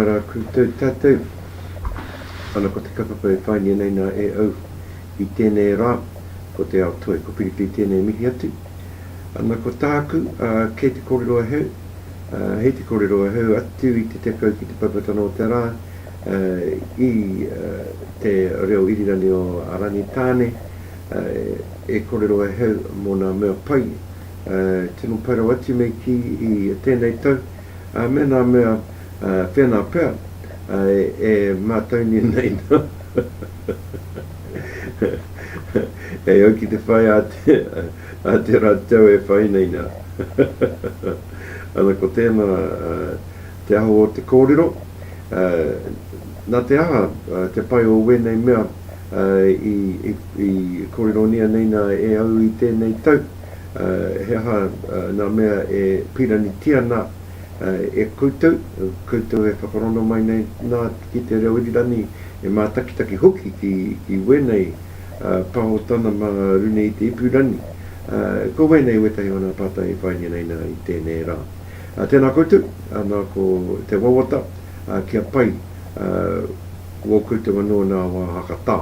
Ara koutou tātou, ana ko te kapapa e whaingia nei nā e au I tēnei rā, ko te Ao Toi, ko piripi tēnei mihi atu. Ana ko tāku, kei te korero e heu, hei te korero e heu atu I te tekau ki te papatana o tera, I te reo irirani o Arani tāne, e korero e heu mō nā mea pai, tino parau atu mei ki I tēnei tau, me nā mea whenā pēr, e mātauni nei no. E au ki te whai a te rātau e whai nei nā. Ana ko tēnā te aho o te kōrero, nā te aha, te pai o wenei mea I kōrero nia nei nā e au I tēnei tau, he aha nā mea e pirani tia nā, e koutou e whakarono mai nei nā ki te reo irirani e mātakitaki hoki ki wenei pahotana ma rune I te ipurani. Ko wenei wetahi ona pata e whaingia nei nā I tēnei rā. Tēnā koutou, anā ko te wawata, kia pai, wau koutou anō nā wā hakatā.